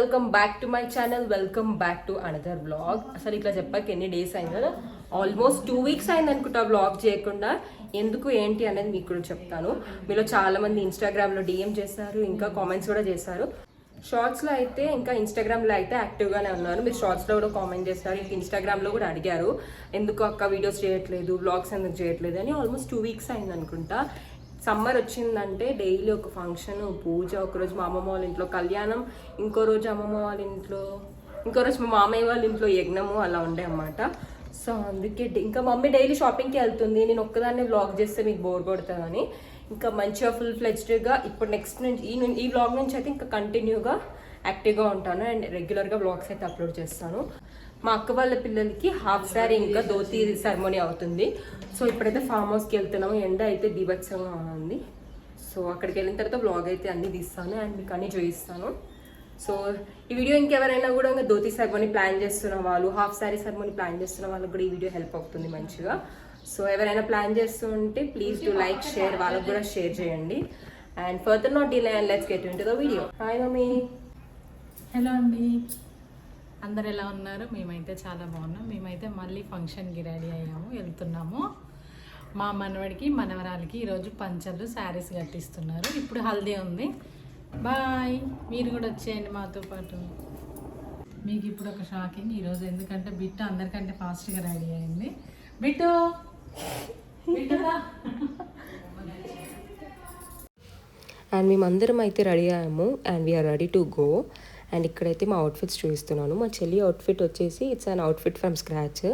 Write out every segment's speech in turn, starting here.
Welcome back to my channel. Welcome back to another blog. అసలు ఇట్లా చెప్పాక ఎన్ని డేస్ అయిందో, ఆల్మోస్ట్ 2 weeks అయింది అనుకుంటా బ్లాగ్ చేయకుండా. ఎందుకు ఏంటి అనేది మీకు కూడా చెప్తాను. మీలో చాలా మంది ఇన్స్టాగ్రామ్లో డిఎం చేశారు, ఇంకా కామెంట్స్ కూడా చేశారు. షార్ట్స్లో అయితే ఇంకా ఇన్స్టాగ్రామ్లో అయితే యాక్టివ్గానే ఉన్నారు. మీరు షార్ట్స్లో కూడా కామెంట్ చేస్తారు, ఇంకా ఇన్స్టాగ్రామ్లో కూడా అడిగారు ఎందుకు అక్క వీడియోస్ చేయట్లేదు, బ్లాగ్స్ ఎందుకు చేయట్లేదు అని. ఆల్మోస్ట్ 2 weeks అయింది అనుకుంటా. సమ్మర్ వచ్చిందంటే డైలీ ఒక ఫంక్షన్, పూజ, ఒకరోజు మా అమ్మమ్మ వాళ్ళ ఇంట్లో కళ్యాణం, ఇంకో రోజు అమ్మమ్మ వాళ్ళ ఇంట్లో, ఇంకో రోజు మా మామయ్య వాళ్ళ ఇంట్లో యజ్ఞము అలా ఉండే అన్నమాట. సో అందుకే ఇంకా మమ్మీ డైలీ షాపింగ్కి వెళ్తుంది, నేను ఒక్కదాన్నే వ్లాగ్ చేస్తే మీకు బోర్ కొడుతుందని ఇంకా మంచిగా ఫుల్ ఫ్లెడ్జ్డ్గా ఇప్పుడు నెక్స్ట్ నుంచి ఈ వ్లాగ్ నుంచి అయితే ఇంకా కంటిన్యూగా యాక్టివ్గా ఉంటాను అండ్ రెగ్యులర్గా వ్లాగ్స్ అయితే అప్లోడ్ చేస్తాను. మా అక్క వాళ్ళ పిల్లలకి హాఫ్ శారీ ఇంకా ధోతి సెరమనీ అవుతుంది. సో ఇప్పుడైతే ఫామ్ హౌస్కి వెళ్తున్నాము. ఎండ అయితే బీభత్సంగా ఉంది. సో అక్కడికి వెళ్ళిన తర్వాత వ్లాగ్ అయితే అన్నీ తీస్తాను అండ్ మీకు అన్నీ చూపిస్తాను. సో ఈ వీడియో ఇంకెవరైనా కూడా ఇంకా ధోతి సెరమనీ ప్లాన్ చేస్తున్న వాళ్ళు, హాఫ్ శారీ సెరమనీ ప్లాన్ చేస్తున్న వాళ్ళకి కూడా ఈ వీడియో హెల్ప్ అవుతుంది మంచిగా. సో ఎవరైనా ప్లాన్ చేస్తూ ఉంటే ప్లీజ్ డూ లైక్, షేర్, వాళ్ళకి కూడా షేర్ చేయండి. And further not delay and let's get into the video. Hi mummy. Hello అండి, అందరు ఎలా ఉన్నారు? మేమైతే చాలా బాగున్నాం. మేమైతే మళ్ళీ ఫంక్షన్కి రెడీ అయ్యాము, వెళ్తున్నాము. మా మనవడికి మనవరాలకి ఈరోజు పంచలు, శారీస్ కట్టిస్తున్నారు. ఇప్పుడు హల్దీ ఉంది. బాయ్, మీరు కూడా వచ్చేయండి మాతో పాటు. మీకు ఇప్పుడు ఒక షాకింగ్ ఈరోజు, ఎందుకంటే బిట్టు అందరికంటే ఫాస్ట్గా రెడీ అయింది. బిట్టు అండ్ మేమందరం అయితే రెడీ అయ్యాము and we're ready to go. And ఇక్కడైతే మా అవుట్ఫిట్స్ చూపిస్తున్నాను. మా చెల్లి అవుట్ఫిట్ వచ్చేసి it's an outfit from scratch.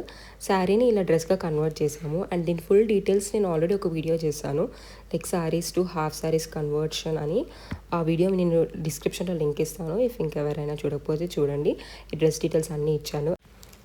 శారీని ఇలా డ్రెస్గా కన్వర్ట్ చేసాము అండ్ దీని ఫుల్ డీటెయిల్స్ నేను ఆల్రెడీ ఒక వీడియో చేశాను, like saris to half saris conversion అని. ఆ వీడియో నేను డిస్క్రిప్షన్లో లింక్ ఇస్తాను. ఇఫ్ ఇంకెవరైనా చూడకపోతే చూడండి. ఈ డ్రెస్ డీటెయిల్స్ అన్నీ ఇచ్చాను.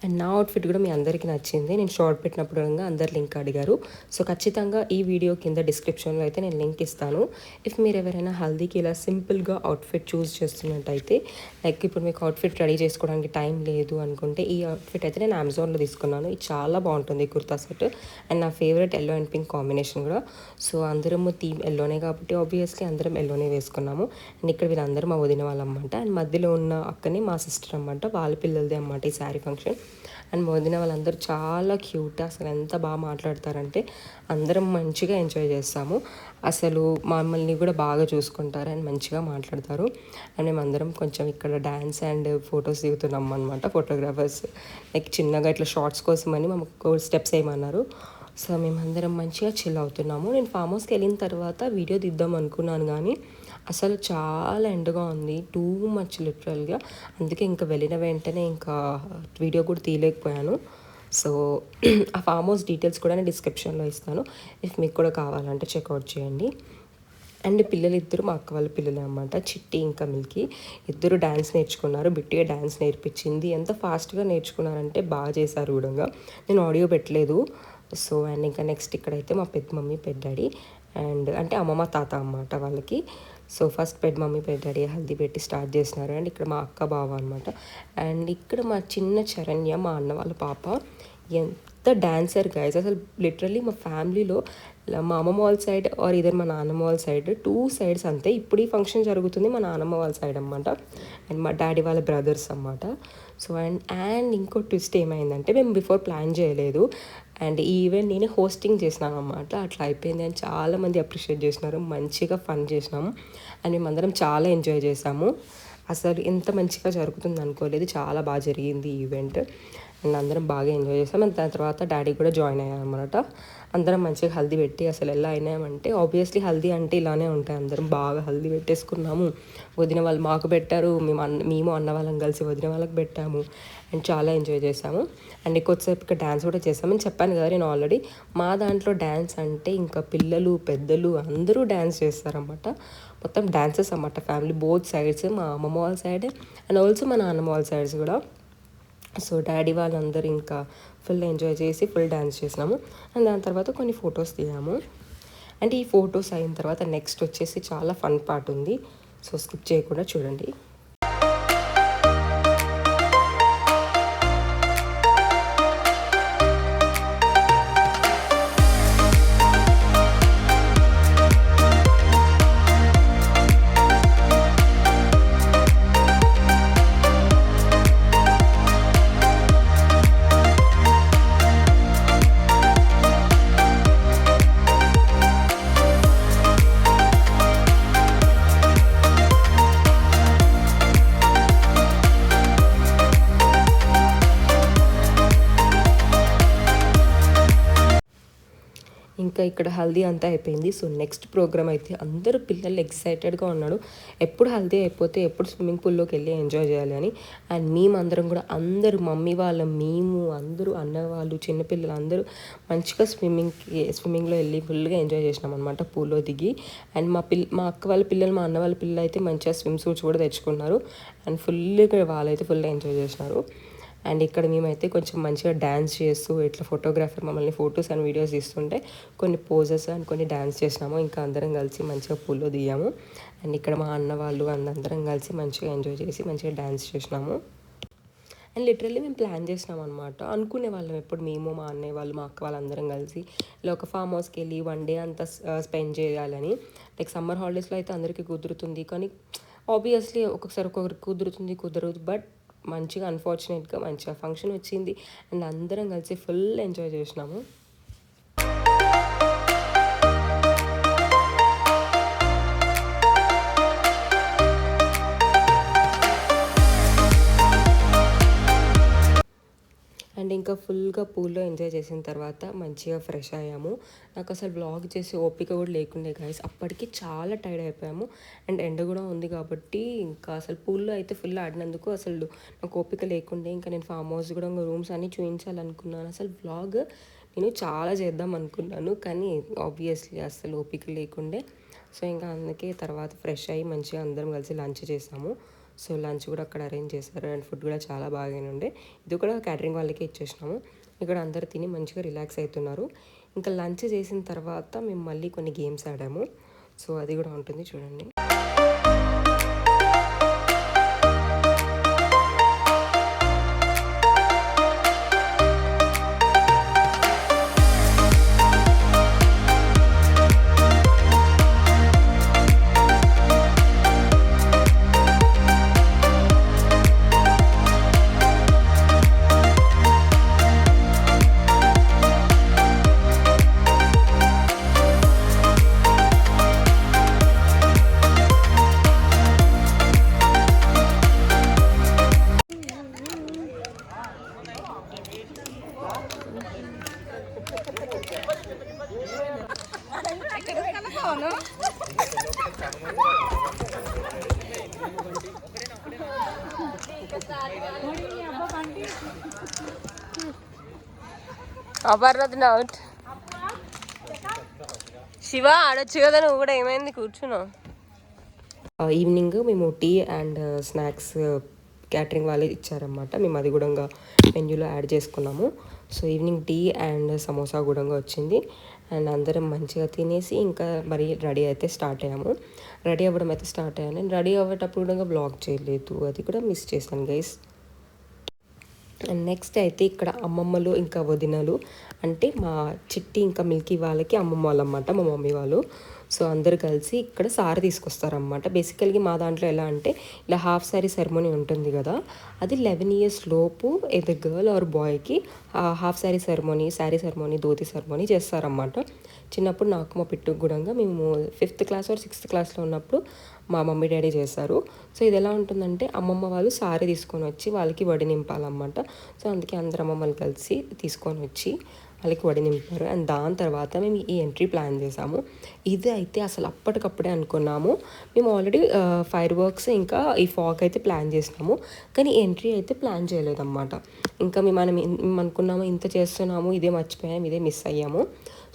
అండ్ నా అవుట్ఫిట్ కూడా మీ అందరికీ నచ్చింది. నేను షార్ట్ పెట్టినప్పుడు అందరు లింక్ అడిగారు. సో ఖచ్చితంగా ఈ వీడియో కింద డిస్క్రిప్షన్లో అయితే నేను లింక్ ఇస్తాను. ఇఫ్ మీరు ఎవరైనా హల్దీకి ఇలా సింపుల్గా అవుట్ఫిట్ చూస్ చేస్తున్నట్టయితే, లైక్ ఇప్పుడు మీకు అవుట్ఫిట్ రెడీ చేసుకోవడానికి టైం లేదు అనుకుంటే, ఈ అవుట్ఫిట్ అయితే నేను అమెజాన్లో తీసుకున్నాను. ఇది చాలా బాగుంటుంది కుర్తా సెట్ అండ్ నా favourite yellow and pink combination కూడా. సో అందరము థీమ్ ఎల్లోనే కాబట్టి ఆబ్వియస్లీ అందరం ఎల్లోనే వేసుకున్నాము. అండ్ ఇక్కడ వీళ్ళందరూ మా వదిన వాళ్ళు అన్నమాట. అండ్ మధ్యలో ఉన్న అక్కని మా సిస్టర్ అన్నమాట, వాళ్ళ పిల్లలదే అన్నమాట ఈ శారీ ఫంక్షన్. అండ్ వదిన వాళ్ళందరూ చాలా క్యూట్, అసలు ఎంత బాగా మాట్లాడతారంటే అందరం మంచిగా ఎంజాయ్ చేస్తాము. అసలు మమ్మల్ని కూడా బాగా చూసుకుంటారు అండ్ మంచిగా మాట్లాడతారు. అండ్ మేమందరం కొంచెం ఇక్కడ డ్యాన్స్ అండ్ ఫొటోస్ దిగుతున్నాం అనమాట. ఫోటోగ్రాఫర్స్ లైక్ చిన్నగా ఇట్లా షార్ట్స్ కోసమని మాకు స్టెప్స్ వేయమన్నారు. సో మేమందరం మంచిగా చిల్ అవుతున్నాము. నేను ఫామ్ హౌస్కి వెళ్ళిన తర్వాత వీడియో తీద్దాం అనుకున్నాను, కానీ అసలు చాలా ఎండగా ఉంది, టూ మచ్ లిటరల్గా. అందుకే ఇంకా వెళ్ళిన వెంటనే ఇంకా వీడియో కూడా తీయలేకపోయాను. సో ఆ ఫామ్ హౌస్ డీటెయిల్స్ కూడా నేను డిస్క్రిప్షన్లో ఇస్తాను. ఇఫ్ మీకు కూడా కావాలంటే చెక్అవుట్ చేయండి. అండ్ పిల్లలు ఇద్దరు మా అక్క వాళ్ళ పిల్లలే అన్నమాట, చిట్టి ఇంకా మిల్కీ. ఇద్దరు డ్యాన్స్ నేర్చుకున్నారు. బిట్టిగా డ్యాన్స్ నేర్పించింది. ఎంత ఫాస్ట్గా నేర్చుకున్నారంటే బాగా చేశారు కూడా. నేను ఆడియో పెట్టలేదు. సో అండ్ ఇంకా నెక్స్ట్ ఇక్కడైతే మా పెద్ద మమ్మీ, పెద్ద డాడీ అండ్ అంటే అమ్మమ్మ, తాత అన్నమాట వాళ్ళకి. సో ఫస్ట్ పెద్ద మమ్మీ, పెద్ద డాడీ హల్దీ పెట్టి స్టార్ట్ చేసినారు. అండ్ ఇక్కడ మా అక్క, బావ అనమాట. అండ్ ఇక్కడ మా చిన్న చరణ్య, మా అన్న వాళ్ళ పాప, ఎంత డాన్సర్ గైస్. అసలు లిటరల్లీ మా ఫ్యామిలీలో మా అమ్మమ్మ వాళ్ళ సైడ్ ఆర్ ఇదర్ మా నాన్నమ్మ వాళ్ళ సైడ్ 2 sides అంతే. ఇప్పుడు ఈ ఫంక్షన్ జరుగుతుంది మా నాన్నమ్మ వాళ్ళ సైడ్ అన్నమాట అండ్ మా డాడీ వాళ్ళ బ్రదర్స్ అన్నమాట. సో అండ్ ఇంకో ట్విస్ట్ ఏమైందంటే, మేము బిఫోర్ ప్లాన్ చేయలేదు అండ్ ఈ ఈవెంట్ నేనే హోస్టింగ్ చేసినాను అన్నమాట. అట్లా అయిపోయింది అని చాలామంది అప్రిషియేట్ చేసినారు. మంచిగా ఫన్ చేసినాము అండ్ మేమందరం చాలా ఎంజాయ్ చేసాము. అసలు ఎంత మంచిగా జరుగుతుంది అనుకోలేదు. చాలా బాగా జరిగింది ఈ ఈవెంట్ అండ్ అందరం బాగా ఎంజాయ్ చేసాం. అండ్ దాని తర్వాత డాడీ కూడా జాయిన్ అయ్యారు అనమాట. అందరం మంచిగా హల్దీ పెట్టి అసలు ఎలా అయినామంటే, ఆబ్వియస్లీ హల్దీ అంటే ఇలానే ఉంటాయి. అందరం బాగా హల్దీ పెట్టేసుకున్నాము. వదిన వాళ్ళు మాకు పెట్టారు, మేము అన్న వాళ్ళని కలిసి వదిన వాళ్ళకి పెట్టాము అండ్ చాలా ఎంజాయ్ చేసాము. అండ్ కొద్దిసేపు ఇక్కడ డ్యాన్స్ కూడా చేసామని చెప్పాను కదా నేను ఆల్రెడీ. మా దాంట్లో డ్యాన్స్ అంటే ఇంకా పిల్లలు, పెద్దలు అందరూ డ్యాన్స్ చేస్తారన్నమాట. మొత్తం డ్యాన్సెస్ అన్నమాట, ఫ్యామిలీ బోత్ సైడ్స్, మా అమ్మమ్మ వాళ్ళ సైడ్ అండ్ ఆల్సో మా నాన్నమ్మ వాళ్ళ సైడ్స్ కూడా. సో డాడీ వాళ్ళందరూ ఇంకా ఫుల్ ఎంజాయ్ చేసి ఫుల్ డ్యాన్స్ చేసినాము. అండ్ దాని తర్వాత కొన్ని ఫొటోస్ తీయాము. అంటే ఈ ఫొటోస్ అయిన తర్వాత నెక్స్ట్ వచ్చేసి చాలా ఫన్ పార్ట్ ఉంది. సో స్కిప్ చేయకుండా చూడండి. ఇంకా ఇక్కడ హల్దీ అంతా అయిపోయింది. సో నెక్స్ట్ ప్రోగ్రామ్ అయితే అందరూ పిల్లలు ఎక్సైటెడ్గా ఉన్నాడు, ఎప్పుడు హల్దీ అయిపోతే ఎప్పుడు స్విమ్మింగ్ పూల్లోకి వెళ్ళి ఎంజాయ్ చేయాలి అని. అండ్ మేమందరం కూడా అందరూ మమ్మీ వాళ్ళ మేము అందరూ అన్న వాళ్ళు చిన్నపిల్లలు అందరూ మంచిగా స్విమ్మింగ్లో వెళ్ళి ఫుల్గా ఎంజాయ్ చేసినాం అనమాట పూల్లో దిగి. అండ్ మా అక్క వాళ్ళ పిల్లలు మా అన్న వాళ్ళ పిల్లలు అయితే మంచిగా స్విమ్ సూట్స్ కూడా తెచ్చుకున్నారు. అండ్ ఫుల్గా వాళ్ళైతే ఫుల్గా ఎంజాయ్ చేసినారు. అండ్ ఇక్కడ మేమైతే కొంచెం మంచిగా డ్యాన్స్ చేస్తూ ఇట్లా ఫోటోగ్రాఫర్ మమ్మల్ని ఫొటోస్ అండ్ వీడియోస్ తీస్తుంటే కొన్ని పోజెస్ అండ్ కొన్ని డ్యాన్స్ చేసినాము. ఇంకా అందరం కలిసి మంచిగా పూల్లో దిగాము. అండ్ ఇక్కడ మా అన్న వాళ్ళు అందరం కలిసి మంచిగా ఎంజాయ్ చేసి మంచిగా డ్యాన్స్ చేసినాము. అండ్ లిటరల్లీ మేము ప్లాన్ చేసినాం అనమాట. అనుకునే వాళ్ళం ఎప్పుడు మేము మా అన్నయ్య వాళ్ళు మా అక్క వాళ్ళందరం కలిసి ఇలా ఒక ఫామ్ హౌస్కి వెళ్ళి 1 డే అంతా స్పెండ్ చేయాలని. లైక్ సమ్మర్ హాలిడేస్లో అయితే అందరికీ కుదురుతుంది, కానీ ఆబ్వియస్లీ ఒక్కొక్కసారి ఒక్కొక్కరికి కుదురుతుంది కుదరదు. బట్ మంచిగా అన్ఫార్చునేట్గా మంచిగా ఫంక్షన్ వచ్చింది అండ్ అందరం కలిసి ఫుల్ ఎంజాయ్ చేసినాము. అండ్ ఇంకా ఫుల్గా పూల్లో ఎంజాయ్ చేసిన తర్వాత మంచిగా ఫ్రెష్ అయ్యాము. నాకు అసలు వ్లాగ్ చేసి ఓపిక కూడా లేకుండే గైస్, అప్పటికి చాలా టైర్డ్ అయిపోయాము. అండ్ ఎండ కూడా ఉంది కాబట్టి ఇంకా అసలు పూల్లో అయితే ఫుల్ ఆడినందుకు అసలు నాకు ఓపిక లేకుండే. ఇంకా నేను ఫామ్ హౌస్ కూడా రూమ్స్ అన్నీ చూపించాలనుకున్నాను. అసలు వ్లాగ్ నేను చాలా చేద్దాం అనుకున్నాను, కానీ ఆబ్వియస్లీ అసలు ఓపిక లేకుండే. సో ఇంకా అందుకే తర్వాత ఫ్రెష్ అయ్యి మంచిగా అందరం కలిసి లంచ్ చేసాము. సో లంచ్ కూడా అక్కడ అరేంజ్ చేశారు అండ్ ఫుడ్ కూడా చాలా బాగానే ఉండే. ఇది కూడా క్యాటరింగ్ వాళ్ళకే ఇచ్చేసినాము. ఇక్కడ అందరు తిని మంచిగా రిలాక్స్ అవుతున్నారు. ఇంకా లంచ్ చేసిన తర్వాత మేము మళ్ళీ కొన్ని గేమ్స్ ఆడాము. సో అది కూడా ఉంటుంది చూడండి. అపర్ణది అవుట్. శివ ఆడొచ్చు కదా, నువ్వు కూడా ఏమైంది కూర్చున్నావు. ఈవినింగ్ మేము టీ అండ్ స్నాక్స్ క్యాటరింగ్ వాళ్ళే ఇచ్చారన్నమాట. మేము అది కూడా మెన్యూలో యాడ్ చేసుకున్నాము. So evening tea and samosa కూడా వచ్చింది. అండ్ అందరం మంచిగా తినేసి ఇంకా మరి రెడీ అయితే స్టార్ట్ అయ్యాము. రెడీ అవ్వడం అయితే స్టార్ట్ అయ్యాను. నేను రెడీ అవ్వేటప్పుడు కూడా బ్లాగ్ చేయలేదు, అది కూడా మిస్ చేశాను గైస్. అండ్ నెక్స్ట్ అయితే ఇక్కడ అమ్మమ్మలు ఇంకా వదినలు, అంటే మా చిట్టి ఇంకా మిల్కీ వాళ్ళకి అమ్మమ్మ వాళ్ళు అన్నమాట, మా మమ్మీ వాళ్ళు. సో అందరు కలిసి ఇక్కడ సారీ తీసుకొస్తారన్నమాట. బేసికల్గా మా దాంట్లో ఎలా అంటే ఇలా హాఫ్ శారీ సెరమనీ ఉంటుంది కదా, అది 11 years లోపు ఏదో గర్ల్ ఆర్ బాయ్కి half sari ceremony dhoti ceremony చేస్తారన్నమాట. చిన్నప్పుడు నాకు మా పిట్టుకు కూడా మేము 5th class or 6th classలో ఉన్నప్పుడు మా మమ్మీ డాడీ చేశారు. సో ఇది ఎలా ఉంటుందంటే అమ్మమ్మ వాళ్ళు సారీ తీసుకొని వచ్చి వాళ్ళకి వడి నింపాలన్నమాట. సో అందుకే అందరు అమ్మమ్మలు కలిసి తీసుకొని వచ్చి వాళ్ళకి వడి నింపారు. అండ్ దాని తర్వాత మేము ఈ ఎంట్రీ ప్లాన్ చేసాము. ఇది అయితే అసలు అప్పటికప్పుడే అనుకున్నాము. మేము ఆల్రెడీ ఫైర్ వర్క్స్ ఇంకా ఈ ఫాగ్ అయితే ప్లాన్ చేసినాము, కానీ ఎంట్రీ అయితే ప్లాన్ చేయలేదన్నమాట. ఇంకా మేము అనుకున్నాము ఇంత చేస్తున్నాము, ఇదే మర్చిపోయాము, ఇదే మిస్ అయ్యాము.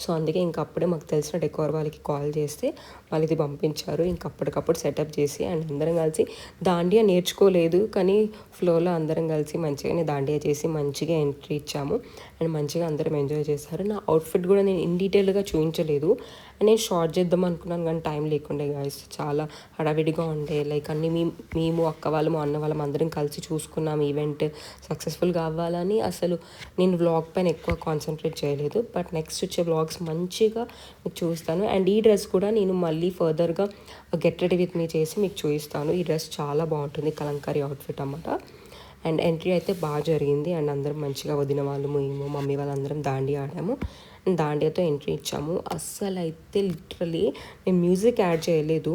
సో అందుకే ఇంక అప్పుడే మాకు తెలిసిన డెకోర్ వాళ్ళకి కాల్ చేస్తే వాళ్ళు ఇది పంపించారు. ఇంక అప్పటికప్పుడు సెటప్ చేసి అండ్ అందరం కలిసి దాండియా నేర్చుకోలేదు, కానీ ఫ్లోలో అందరం కలిసి మంచిగానే దాండియా చేసి మంచిగా ఎంట్రీ ఇచ్చాము. అండ్ మంచిగా అందరం ఎంజాయ్ చేశారు. నా అవుట్ఫిట్ కూడా నేను ఇన్ డీటెయిల్గా చూపించలేదు. అండ్ నేను షార్ట్ చేద్దాం అనుకున్నాను, కానీ టైం లేకుండే గాయస్, చాలా హడావిడిగా ఉండే. లైక్ అన్ని మేము అక్క వాళ్ళము అన్న వాళ్ళం అందరం కలిసి చూసుకున్నాం. ఈవెంట్ సక్సెస్ఫుల్గా అవ్వాలని అసలు నేను వ్లాగ్ పైన ఎక్కువ కాన్సన్ట్రేట్ చేయలేదు. బట్ నెక్స్ట్ వచ్చే వ్లాగ్స్ మంచిగా మీకు చూస్తాను. అండ్ ఈ డ్రెస్ కూడా నేను మళ్ళీ ఫర్దర్గా గెట్ రెడీ విత్ మీ చేసి మీకు చూపిస్తాను. ఈ డ్రెస్ చాలా బాగుంటుంది, కలంకారీ అవుట్ఫిట్ అన్నమాట. అండ్ ఎంట్రీ అయితే బాగా జరిగింది. అండ్ అందరం మంచిగా వదిన వాళ్ళు మేము మమ్మీ వాళ్ళందరం దాండి ఆడాము. అండ్ దాండియాతో ఎంట్రీ ఇచ్చాము. అస్సలు అయితే లిటరలీ నేను మ్యూజిక్ యాడ్ చేయలేదు,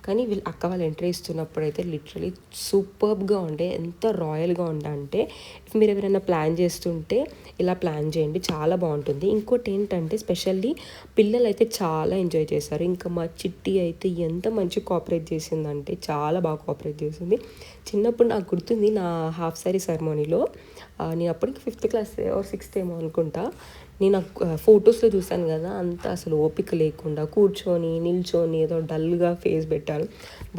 కానీ వీళ్ళు అక్క వాళ్ళు ఎంట్రీ ఇస్తున్నప్పుడు అయితే లిటరలీ సూపర్బ్గా ఉండే, ఎంత రాయల్గా ఉండే అంటే ఇఫ్ మీరు ఎవరైనా ప్లాన్ చేస్తుంటే ఇలా ప్లాన్ చేయండి, చాలా బాగుంటుంది. ఇంకోటి ఏంటంటే స్పెషల్లీ పిల్లలు అయితే చాలా ఎంజాయ్ చేశారు. ఇంకా మా చిట్టి అయితే ఎంత మంచి కోఆపరేట్ చేసిందంటే చాలా బాగా కోఆపరేట్ చేసింది. చిన్నప్పుడు నాకు గుర్తుంది నా హాఫ్ సారీ సెరమోనీలో, నేను అప్పటికి 5th క్లాస్ ఆర్ 6th ఏమో అనుకుంటా, నేను ఫొటోస్లో చూసాను కదా, అంత అసలు ఓపిక లేకుండా కూర్చొని నిల్చొని ఏదో డల్గా ఫేస్ పెట్టాను.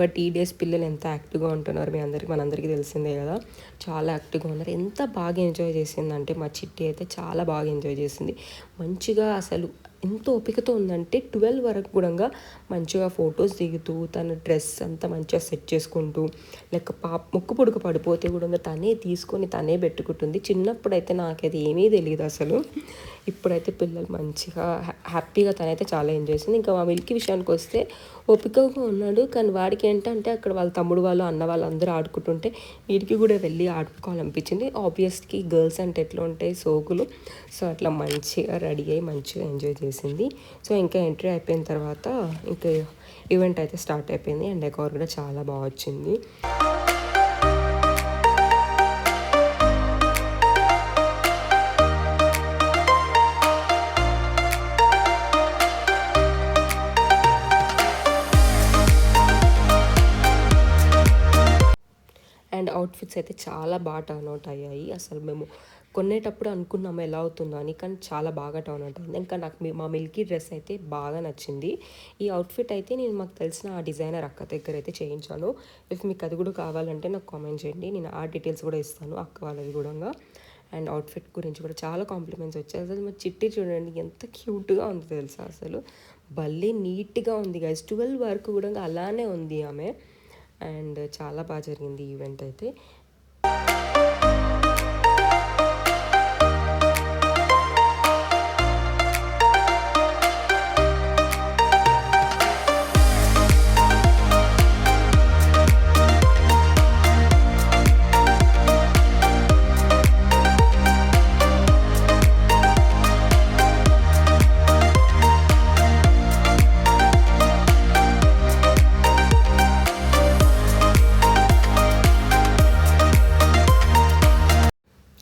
బట్ ఈ డేస్ పిల్లలు ఎంత యాక్టివ్గా ఉంటున్నారు మనందరికీ తెలిసిందే కదా, చాలా యాక్టివ్గా ఉన్నారు. ఎంత బాగా ఎంజాయ్ చేసిందంటే మా చిట్టి అయితే చాలా బాగా ఎంజాయ్ చేసింది. మంచిగా అసలు ఎంత ఓపికతో ఉందంటే 12 వరకు కూడా మంచిగా ఫొటోస్ దిగుతూ తన డ్రెస్ అంతా మంచిగా సెట్ చేసుకుంటూ, లైక్ ముక్కు పుడుకు పడిపోతే కూడా తనే తీసుకొని తనే పెట్టుకుంటుంది. చిన్నప్పుడు అయితే నాకు అది ఏమీ తెలియదు అసలు. ఇప్పుడైతే పిల్లలు మంచిగా హ్యాపీగా తనైతే చాలా ఎంజాయ్ చేసింది. ఇంకా మా మిల్కీ విషయానికి వస్తే ఓపికగా ఉన్నాడు, కానీ వాడికి ఏంటంటే అక్కడ వాళ్ళ తమ్ముడు వాళ్ళు అన్న వాళ్ళు అందరూ ఆడుకుంటుంటే వీడికి కూడా వెళ్ళి ఆడుకోవాలనిపించింది. ఆబ్వియస్లీ గర్ల్స్ అంటే ఎట్లా ఉంటాయి సోకులు, సో అట్లా మంచిగా రెడీ అయ్యి మంచిగా ఎంజాయ్ చేసింది. సో ఇంకా ఎంట్రీ అయిపోయిన తర్వాత ఇంకా ఈవెంట్ అయితే స్టార్ట్ అయిపోయింది. అండ్ డెకార్ కూడా చాలా బాగా వచ్చింది. అండ్ అవుట్ఫిట్స్ అయితే చాలా బాగా టర్న్ అవుట్ అయ్యాయి. అసలు మేము కొనేటప్పుడు అనుకున్నాము ఎలా అవుతుందో అని, కానీ చాలా బాగా టర్న్ అవుట్ అయింది. ఇంకా నాకు మా మిల్కీ డ్రెస్ అయితే బాగా నచ్చింది. ఈ అవుట్ఫిట్ అయితే నేను మాకు తెలిసిన ఆ డిజైనర్ అక్క దగ్గర అయితే చేయించాను. ఇఫ్ మీకు అది కూడా కావాలంటే నాకు కామెంట్ చేయండి, నేను ఆ డీటెయిల్స్ కూడా ఇస్తాను అక్క వాళ్ళది కూడా. అండ్ అవుట్ఫిట్ గురించి కూడా చాలా కాంప్లిమెంట్స్ వచ్చాయి. అసలు మా చిట్టి చూడండి ఎంత క్యూట్గా ఉంది తెలుసా, అసలు భలే నీట్గా ఉంది గైస్. 12 వరకు కూడా అలానే ఉంది ఆమె. అండ్ చాలా బాగా జరిగింది ఈవెంట్ అయితే.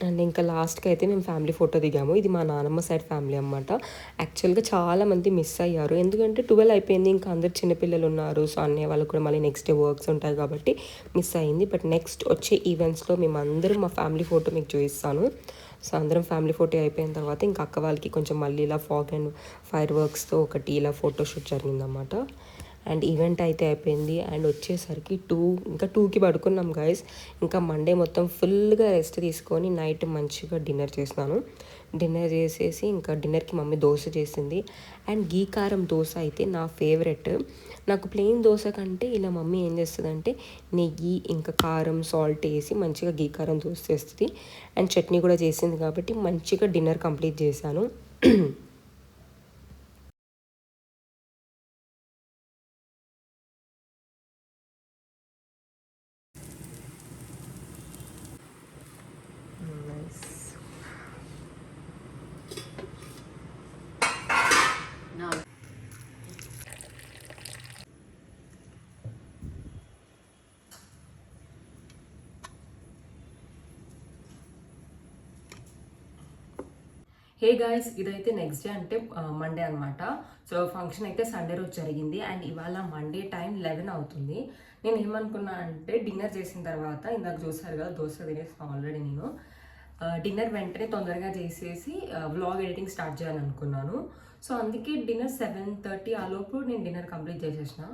అండ్ ఇంకా లాస్ట్కి అయితే మేము ఫ్యామిలీ ఫోటో దిగాము. ఇది మా నానమ్మ సైడ్ ఫ్యామిలీ అనమాట. యాక్చువల్గా చాలామంది మిస్ అయ్యారు, ఎందుకంటే 12 అయిపోయింది, ఇంకా అందరు చిన్నపిల్లలు ఉన్నారు. సో అన్నయ్య వాళ్ళకు కూడా మళ్ళీ నెక్స్ట్ డే వర్క్స్ ఉంటాయి కాబట్టి మిస్ అయింది. బట్ నెక్స్ట్ వచ్చే ఈవెంట్స్లో మేము అందరం మా ఫ్యామిలీ ఫోటో మీకు చూపిస్తాను. సో అందరం ఫ్యామిలీ ఫోటో అయిపోయిన తర్వాత ఇంకా అక్క వాళ్ళకి కొంచెం మళ్ళీ ఇలా ఫాగ్ అండ్ ఫైర్ వర్క్స్తో ఒకటి ఇలా ఫోటోషూట్ జరిగిందన్నమాట. అండ్ ఈవెంట్ అయితే అయిపోయింది. అండ్ వచ్చేసరికి 2కి పడుకున్నాం గైస్. ఇంకా మండే మొత్తం ఫుల్గా రెస్ట్ తీసుకొని నైట్ మంచిగా డిన్నర్ చేసినాను. డిన్నర్ చేసేసి ఇంకా డిన్నర్కి మమ్మీ దోశ చేసింది. అండ్ గీ కారం దోశ అయితే నా ఫేవరెట్. నాకు ప్లెయిన్ దోశ కంటే ఇలా మమ్మీ ఏం చేస్తుందంటే నెయ్యి ఇంకా కారం సాల్ట్ వేసి మంచిగా గీ కారం దోశ చేస్తుంది. అండ్ చట్నీ కూడా చేసింది కాబట్టి మంచిగా డిన్నర్ కంప్లీట్ చేశాను. హే గాయస్, ఇదైతే నెక్స్ట్ డే అంటే మండే అనమాట. సో ఫంక్షన్ అయితే సండే రోజు జరిగింది. అండ్ ఇవాళ మండే టైం 11 అవుతుంది. నేను ఏమనుకున్నా అంటే డిన్నర్ చేసిన తర్వాత ఇందాక చూసారు కదా దోశ తినేసిన ఆల్రెడీ నేను. డిన్నర్ వెంటనే తొందరగా చేసేసి వ్లాగ్ ఎడిటింగ్ స్టార్ట్ చేయాలనుకున్నాను. సో అందుకే డిన్నర్ 7:30 ఆ లోపు నేను డిన్నర్ కంప్లీట్ చేసేసిన.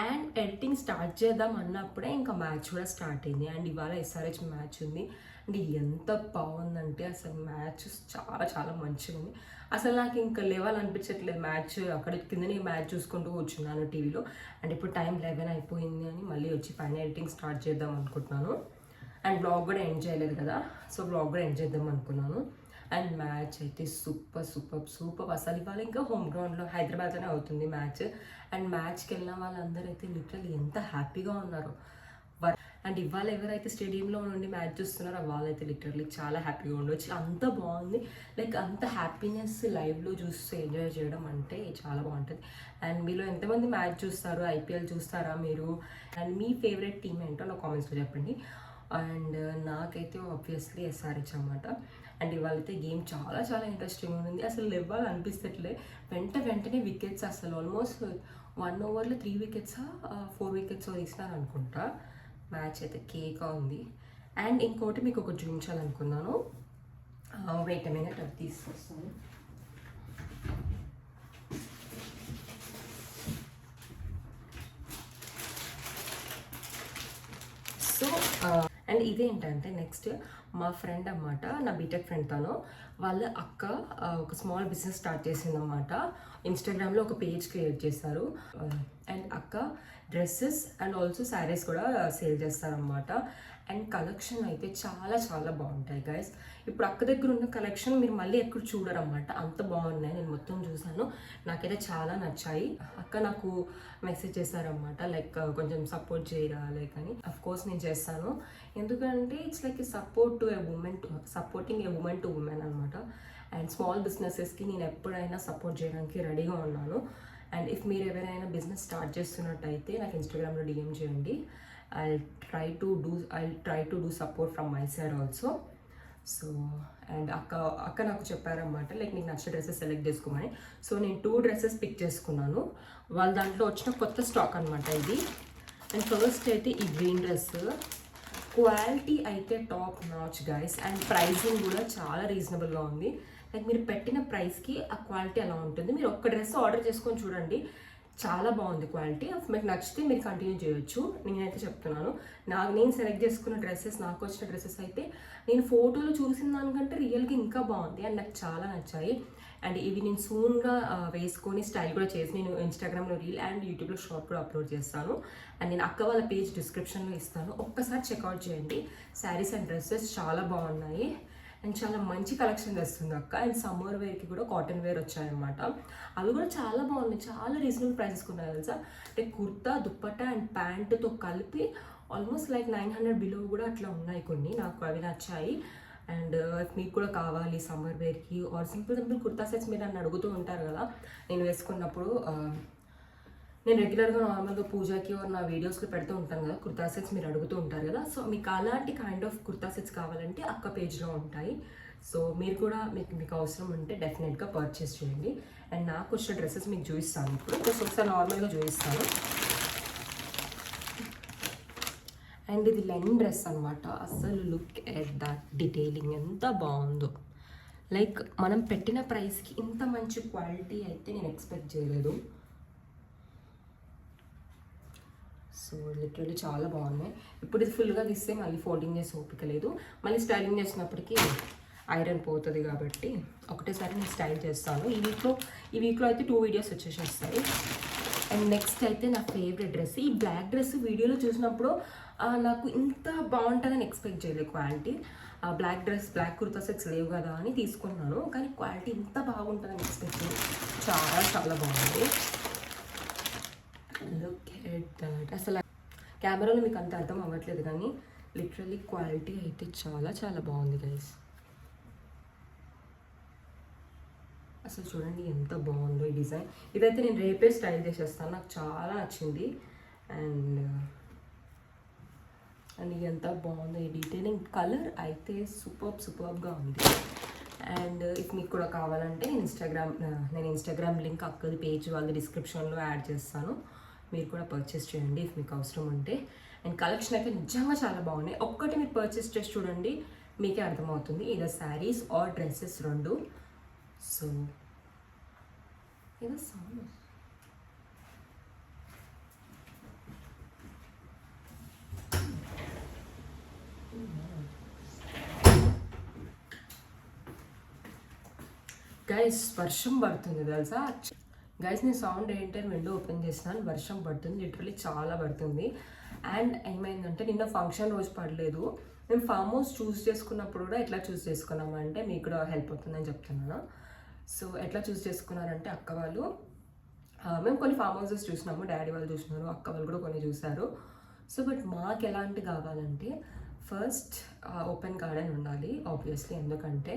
అండ్ ఎడిటింగ్ స్టార్ట్ చేద్దాం అన్నప్పుడే ఇంకా మ్యాచ్ కూడా స్టార్ట్ అయింది. అండ్ ఇవాళ SRH మ్యాచ్ ఉంది. అండ్ ఎంత బాగుందంటే అసలు మ్యాచ్ చాలా చాలా మంచిగా ఉంది. అసలు నాకు ఇంకా లేవాలనిపించట్లేదు మ్యాచ్. అక్కడ కిందనే మ్యాచ్ చూసుకుంటూ కూర్చున్నాను టీవీలో. అండ్ ఇప్పుడు టైం 11 అయిపోయింది అని మళ్ళీ వచ్చి పైన ఎడిటింగ్ స్టార్ట్ చేద్దాం అనుకుంటున్నాను. అండ్ బ్లాగ్ కూడా ఎండ్ చేయలేదు కదా, సో బ్లాగ్ కూడా ఎండ్ చేద్దాం అనుకున్నాను. అండ్ మ్యాచ్ అయితే సూపర్. అసలు ఇవాళ ఇంకా హోమ్ గ్రౌండ్లో హైదరాబాద్లోనే అవుతుంది మ్యాచ్. అండ్ మ్యాచ్కి వెళ్ళిన వాళ్ళందరూ అయితే లిటరల్లీ ఎంత హ్యాపీగా ఉన్నారు. అండ్ ఇవాళ ఎవరైతే స్టేడియంలో నుండి మ్యాచ్ చూస్తున్నారో వాళ్ళైతే లిటరల్లీ చాలా హ్యాపీగా ఉండొచ్చు. అంత బాగుంది, లైక్ అంత హ్యాపీనెస్ లైవ్లో చూస్తూ ఎంజాయ్ చేయడం అంటే చాలా బాగుంటుంది. అండ్ మీలో ఎంతమంది మ్యాచ్ చూస్తారు, ఐపీఎల్ చూస్తారా మీరు, అండ్ మీ ఫేవరెట్ టీమ్ ఏంటో నా కామెంట్స్లో చెప్పండి. అండ్ నాకైతే ఆబ్వియస్లీ ఎస్ఆర్హెచ్ అనమాట. అండ్ ఇవాళైతే గేమ్ చాలా చాలా ఇంట్రెస్టింగ్ ఉంది. అసలు ఇవ్వాలనిపిస్తట్లే, వెంటనే వికెట్స్ అసలు ఆల్మోస్ట్ 1 ఓవర్లో 3 వికెట్సా 4 వికెట్స్ తీసినారు అనుకుంటా. మ్యాచ్ అయితే కేక్గా ఉంది. అండ్ ఇంకోటి మీకు ఒకటి చూపించాలనుకున్నాను, వెయిట్ a minute అది తీసుకొస్తాను. సో అండ్ ఇదేంటంటే నెక్స్ట్ మా ఫ్రెండ్ అన్నమాట, నా బీటెక్ ఫ్రెండ్ తను, వాళ్ళ అక్క ఒక స్మాల్ బిజినెస్ స్టార్ట్ చేసిందన్నమాట. ఇన్స్టాగ్రామ్లో ఒక పేజ్ క్రియేట్ చేశారు. అండ్ అక్క డ్రెస్సెస్ అండ్ ఆల్సో శారీస్ కూడా సేల్ చేస్తారనమాట. అండ్ కలెక్షన్ అయితే చాలా చాలా బాగుంటాయి గైస్. ఇప్పుడు అక్క దగ్గర ఉన్న కలెక్షన్ మీరు మళ్ళీ ఎక్కడ చూడరన్నమాట, అంత బాగున్నాయి. నేను మొత్తం చూసాను, నాకైతే చాలా నచ్చాయి. అక్క నాకు మెసేజ్ చేశారన్నమాట, లైక్ కొంచెం సపోర్ట్ చేయరా లైక్ అని. అఫ్ కోర్స్ నేను చేస్తాను, ఎందుకంటే it's like support to a women, supporting a women to women అనమాట. అండ్ స్మాల్ బిజినెసెస్కి నేను ఎప్పుడైనా సపోర్ట్ చేయడానికి రెడీగా ఉన్నాను. అండ్ ఇఫ్ మీరు ఎవరైనా బిజినెస్ స్టార్ట్ చేస్తున్నట్టయితే నాకు ఇన్స్టాగ్రామ్లో డిఎం చేయండి. I'll try to do support from my side also. So and అక్క నాకు చెప్పారన్నమాట, లైక్ నీకు నచ్చిన డ్రెస్సెస్ సెలెక్ట్ చేసుకోమని. సో నేను 2 డ్రెస్సెస్ పిక్ చేసుకున్నాను, వాళ్ళ దాంట్లో వచ్చిన కొత్త స్టాక్ అనమాట ఇది. అండ్ ఫస్ట్ అయితే ఈ గ్రీన్ డ్రెస్, క్వాలిటీ అయితే top notch guys. And pricing కూడా చాలా రీజనబుల్గా ఉంది. లైక్ మీరు పెట్టిన ప్రైస్కి ఆ క్వాలిటీ అలా ఉంటుంది. మీరు ఒక్క డ్రెస్ ఆర్డర్ చేసుకొని చూడండి, చాలా బాగుంది క్వాలిటీ. మీకు నచ్చితే మీరు కంటిన్యూ చేయొచ్చు, నేనైతే చెప్తున్నాను. నేను సెలెక్ట్ చేసుకున్న డ్రెస్సెస్, నాకు వచ్చిన డ్రెస్సెస్ అయితే నేను ఫోటోలో చూసిన దానికంటే రియల్గా ఇంకా బాగుంది అండ్ నాకు చాలా నచ్చాయి. అండ్ ఇవి నేను సూన్గా వేసుకొని స్టైల్ కూడా చేసి నేను ఇన్స్టాగ్రామ్లో రీల్ అండ్ యూట్యూబ్లో షార్ట్ కూడా అప్లోడ్ చేస్తాను. అండ్ నేను అక్క వాళ్ళ పేజ్ డిస్క్రిప్షన్లో ఇస్తాను, ఒక్కసారి చెక్అవుట్ చేయండి. శారీస్ అండ్ డ్రెస్సెస్ చాలా బాగున్నాయి అండ్ చాలా మంచి కలెక్షన్ తెస్తుంది అక్క. అండ్ సమ్మర్ వేర్కి కూడా కాటన్ వేర్ వచ్చాయన్నమాట, అవి కూడా చాలా బాగున్నాయి, చాలా రీజనబుల్ ప్రైసెస్ ఉన్నాయి తెలుసా. అంటే కుర్తా, దుప్పట్టా అండ్ ప్యాంటుతో కలిపి ఆల్మోస్ట్ లైక్ 900 బిలో కూడా అట్లా ఉన్నాయి కొన్ని, నాకు అవి నచ్చాయి. అండ్ మీకు కూడా కావాలి సమ్మర్ వేర్కి ఆర్ సింపుల్ కుర్తా సెట్స్ మీరు నన్ను అడుగుతూ ఉంటారు కదా, నేను వేసుకున్నప్పుడు నేను రెగ్యులర్గా నార్మల్గా పూజకి నా వీడియోస్లో పెడుతూ ఉంటాను కదా కుర్తా సెట్స్, మీరు అడుగుతూ ఉంటారు కదా. సో మీకు అలాంటి కైండ్ ఆఫ్ కుర్తా సెట్స్ కావాలంటే అక్క పేజ్లో ఉంటాయి. సో మీరు కూడా మీకు అవసరం ఉంటే డెఫినెట్గా పర్చేస్ చేయండి. అండ్ నాకు వచ్చిన డ్రెస్సెస్ మీకు చూపిస్తాను ఇప్పుడు. ఒకసారి నార్మల్గా చూపిస్తాను. అండ్ ఇది లెన్ డ్రెస్ అనమాట. అసలు లుక్ ఎట్ దట్ డీటెయిలింగ్ ఎంత బాగుందో. లైక్ మనం పెట్టిన ప్రైస్కి ఇంత మంచి క్వాలిటీ అయితే నేను ఎక్స్పెక్ట్ చేయలేదు. సో లిటరల్లీ చాలా బాగున్నాయి. ఇప్పుడు ఇది ఫుల్గా తీస్తే మళ్ళీ ఫోల్డింగ్ చేసి ఓపిక లేదు, మళ్ళీ స్టైలింగ్ చేసినప్పటికీ ఐరన్ పోతుంది కాబట్టి ఒకటేసారి నేను స్టైల్ చేస్తాను. ఈ వీక్లో అయితే 2 వీడియోస్ వచ్చేసేస్తాయి. అండ్ నెక్స్ట్ అయితే నా ఫేవరెట్ డ్రెస్, ఈ బ్లాక్ డ్రెస్ వీడియోలో చూసినప్పుడు నాకు ఇంత బాగుంటుందని ఎక్స్పెక్ట్ చేయలేదు క్వాలిటీ. బ్లాక్ కుర్తా సెట్స్ లేవు కదా అని తీసుకున్నాను, కానీ క్వాలిటీ ఇంత బాగుంటుందని ఎక్స్పెక్ట్ చేయలేదు. చాలా చాలా బాగుంది. Look at that. అసలు కెమెరాలో మీకు అంత అర్థం అవ్వట్లేదు కానీ లిటరల్లీ క్వాలిటీ అయితే చాలా చాలా బాగుంది గైస్. అసలు చూడండి ఎంత బాగుందో ఈ డిజైన్. ఇదైతే నేను రేపే స్టైల్ చేసేస్తాను, నాకు చాలా నచ్చింది. అండ్ ఎంత బాగుందో ఈ డీటెయిలింగ్, కలర్ అయితే సూపర్గా ఉంది. అండ్ ఇఫ్ మీకు కూడా కావాలంటే నేను ఇన్స్టాగ్రామ్ లింక్ అక్కది పేజ్ వాళ్ళ డిస్క్రిప్షన్లో యాడ్ చేస్తాను, మీరు కూడా పర్చేస్ చేయండి ఇఫ్ మీకు అవసరం ఉంటే. అండ్ కలెక్షన్ అయితే నిజంగా చాలా బాగున్నాయి. ఒక్కటి మీరు పర్చేస్ చేసి చూడండి, మీకే అర్థమవుతుంది ఇదో శారీస్ ఆర్ డ్రెస్సెస్ రెండు. సో ఏదో సౌండ్ గైస్, వర్షం పడుతుంది తెలుసా. గైస్ నేను సౌండ్ ఏంటంటే విండో ఓపెన్ చేసినాను, వర్షం పడుతుంది, లిటరలీ చాలా పడుతుంది. అండ్ ఏమైందంటే నిన్న ఫంక్షన్ రోజు పడలేదు, మేము ఫామ్ హౌస్ చూస్ చేసుకున్నప్పుడు కూడా ఎట్లా చూస్ చేసుకున్నామంటే మీకు కూడా హెల్ప్ అవుతుందని చెప్తున్నాను. సో ఎట్లా చూస్ చేసుకున్నారంటే అక్క వాళ్ళు, మేము కొన్ని ఫామ్ హౌసెస్ చూసినాము, డాడీ వాళ్ళు చూసినారు, అక్క వాళ్ళు కూడా కొన్ని చూసారు. సో బట్ మాకు ఎలాంటి కావాలంటే ఫస్ట్ ఓపెన్ గార్డెన్ ఉండాలి ఆబ్వియస్లీ, ఎందుకంటే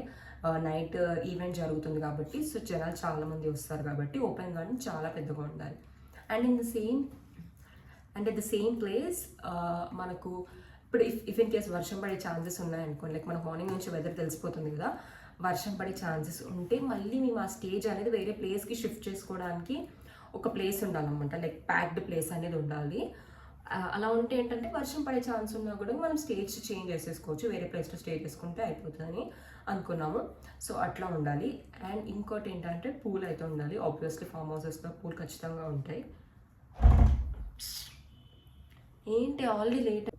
నైట్ ఈవెంట్ జరుగుతుంది కాబట్టి, సో జనాలు చాలామంది వస్తారు కాబట్టి ఓపెన్ గార్డెన్ చాలా పెద్దగా ఉండాలి. And at the same place మనకు ఇప్పుడు ఇఫ్ ఇన్ కేస్ వర్షం పడే ఛాన్సెస్ ఉన్నాయనుకోండి, లైక్ మనకు మార్నింగ్ నుంచి వెదర్ తెలిసిపోతుంది కదా, వర్షం పడే ఛాన్సెస్ ఉంటే మళ్ళీ మేము ఆ స్టేజ్ అనేది వేరే ప్లేస్కి షిఫ్ట్ చేసుకోవడానికి ఒక ప్లేస్ ఉండాలన్నమాట, లైక్ ప్యాక్డ్ ప్లేస్ అనేది ఉండాలి. అలా ఉంటే ఏంటంటే వర్షం పడే ఛాన్స్ ఉన్నా కూడా మనం స్టేజ్ చేంజ్ చేసేసుకోవచ్చు, వేరే ప్లేస్లో స్టే చేసుకుంటే అయిపోతుందని అనుకున్నాము. సో అట్లా ఉండాలి. అండ్ ఇంకోటి ఏంటంటే పూల్ అయితే ఉండాలి, ఆబ్వియస్లీ ఫామ్ హౌసెస్లో పూల్ ఖచ్చితంగా ఉంటాయి. ఏంటి ఆల్రెడీ లేట్,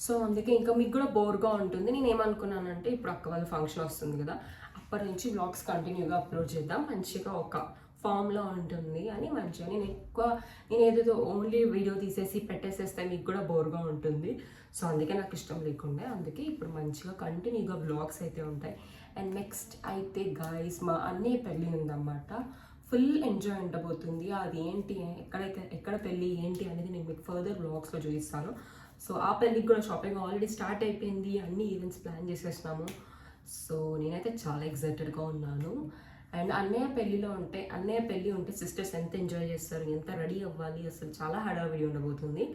సో అందుకే ఇంకా మీకు కూడా బోర్గా ఉంటుంది. నేను ఏమనుకున్నానంటే ఇప్పుడు అక్క వాళ్ళ ఫంక్షన్ వస్తుంది కదా, అప్పటి నుంచి వ్లాగ్స్ కంటిన్యూగా అప్లోడ్ చేద్దాం, మంచిగా ఒక ఫామ్లో ఉంటుంది అని మంచిగా. నేను ఏదేదో ఓన్లీ వీడియో తీసేసి పెట్టేసేస్తే మీకు కూడా బోర్గా ఉంటుంది. సో అందుకే నాకు ఇష్టం లేకుండే, అందుకే ఇప్పుడు మంచిగా కంటిన్యూగా వ్లాగ్స్ అయితే ఉంటాయి. అండ్ నెక్స్ట్ అయితే గాయస్ మా అన్నయ్య పెళ్ళి ఉందన్నమాట, ఫుల్ ఎంజాయ్ ఉండబోతుంది. అది ఏంటి, ఎక్కడ పెళ్ళి ఏంటి అనేది నేను మీకు ఫర్దర్ వ్లాగ్స్లో చూపిస్తాను. సో ఆ పెళ్ళికి కూడా షాపింగ్ ఆల్రెడీ స్టార్ట్ అయిపోయింది, అన్ని ఈవెంట్స్ ప్లాన్ చేసేసినాము. సో నేనైతే చాలా ఎక్సైటెడ్గా ఉన్నాను. అండ్ అన్నయ్య పెళ్ళి ఉంటే సిస్టర్స్ ఎంత ఎంజాయ్ చేస్తారు, ఎంత రెడీ అవ్వాలి, అసలు చాలా హడావిడి ఉండబోతుంది.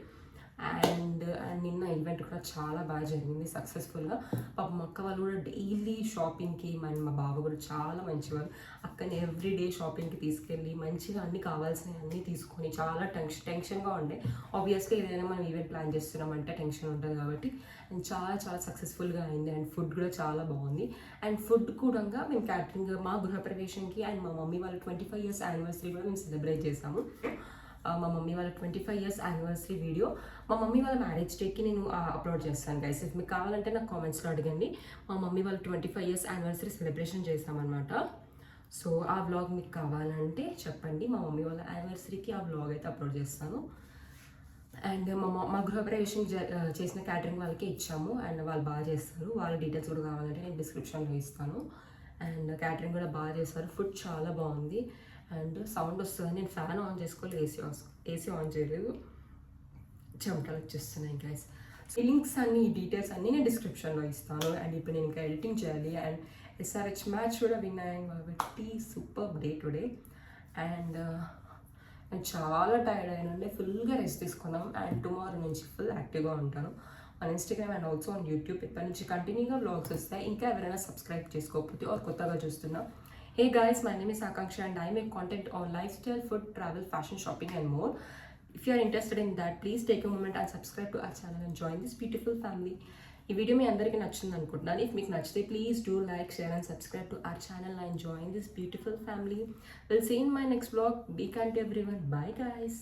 అండ్ నిన్న ఈవెంట్ కూడా చాలా బాగా జరిగింది సక్సెస్ఫుల్గా. పాపం అక్క వాళ్ళు కూడా డైలీ షాపింగ్కి, మా బావ కూడా చాలా మంచివాళ్ళు, అక్కని ఎవ్రీడే షాపింగ్కి తీసుకెళ్ళి మంచిగా అన్ని కావాల్సినవి అన్నీ తీసుకొని చాలా టెన్షన్గా ఉండే. ఆబ్వియస్గా ఏదైనా మనం ఈవెంట్ ప్లాన్ చేస్తున్నామంటే టెన్షన్ ఉంటుంది కాబట్టి, అండ్ చాలా చాలా సక్సెస్ఫుల్గా అయింది. అండ్ ఫుడ్ కూడా చాలా బాగుంది. అండ్ ఫుడ్ కూడా మేము క్యాటరింగ్ మా గృహప్రవేశంకి అండ్ మా మమ్మీ వాళ్ళ 25 years యానివర్సరీ కూడా మేము సెలబ్రేట్ చేసాము. మా మమ్మీ వాళ్ళ 25 years యానివర్సరీ వీడియో మా మమ్మీ వాళ్ళ మ్యారేజ్ డేకి నేను అప్లోడ్ చేస్తాను గైస్. ఇఫ్ మీకు కావాలంటే నాకు కామెంట్స్లో అడగండి. మా మమ్మీ వాళ్ళ 25 years యానివర్సరీ సెలబ్రేషన్ చేసామన్నమాట. సో ఆ వ్లాగ్ మీకు కావాలంటే చెప్పండి, మా మమ్మీ వాళ్ళ యానివర్సరీకి ఆ వ్లాగ్ అయితే అప్లోడ్ చేస్తాను. అండ్ మా గృహప్రవేశం చేసిన క్యాటరింగ్ వాళ్ళకే ఇచ్చాము, అండ్ వాళ్ళు బాగా చేస్తారు. వాళ్ళ డీటెయిల్స్ కూడా కావాలంటే నేను డిస్క్రిప్షన్లో ఇస్తాను. అండ్ క్యాటరింగ్ కూడా బాగా చేస్తారు, ఫుడ్ చాలా బాగుంది. అండ్ సౌండ్ వస్తుంది, నేను ఫ్యాన్ ఆన్ చేసుకోవాలి, ఏసీ ఆన్ చేయలేదు, చెమటలు వచ్చేస్తున్నాయి గైస్. లింక్స్ అన్ని డీటెయిల్స్ అన్నీ నేను డిస్క్రిప్షన్లో ఇస్తాను. అండ్ ఇప్పుడు నేను ఇంకా ఎడిటింగ్ చేయాలి. అండ్ SRH మ్యాచ్ కూడా విన్ అయ్యాను కాబట్టి సూపర్ డే టుడే. అండ్ నేను చాలా టైర్డ్ అయినండి, ఫుల్గా రెస్ట్ తీసుకున్నాం. అండ్ టుమారో నుంచి ఫుల్ యాక్టివ్గా ఉంటాను on Instagram and also on YouTube. ఇప్పటి నుంచి కంటిన్యూగా వ్లాగ్స్ వస్తాయి. ఇంకా ఎవరైనా సబ్స్క్రైబ్ చేసుకోకపోతే ఆర్ కొత్తగా చూస్తున్నా, hey guys, my name is Akanksha and I make content on lifestyle, food, travel, fashion, shopping and more. If you are interested in that, please take a moment and subscribe to our channel and join this beautiful family. ఈ video మీ అందరికీ నచ్చింది అనుకుంటున్నాను. If మీకు నచ్చితే please do like, share and subscribe to our channel and join this beautiful family. We'll see you in my next vlog. Be kind to everyone. Bye guys.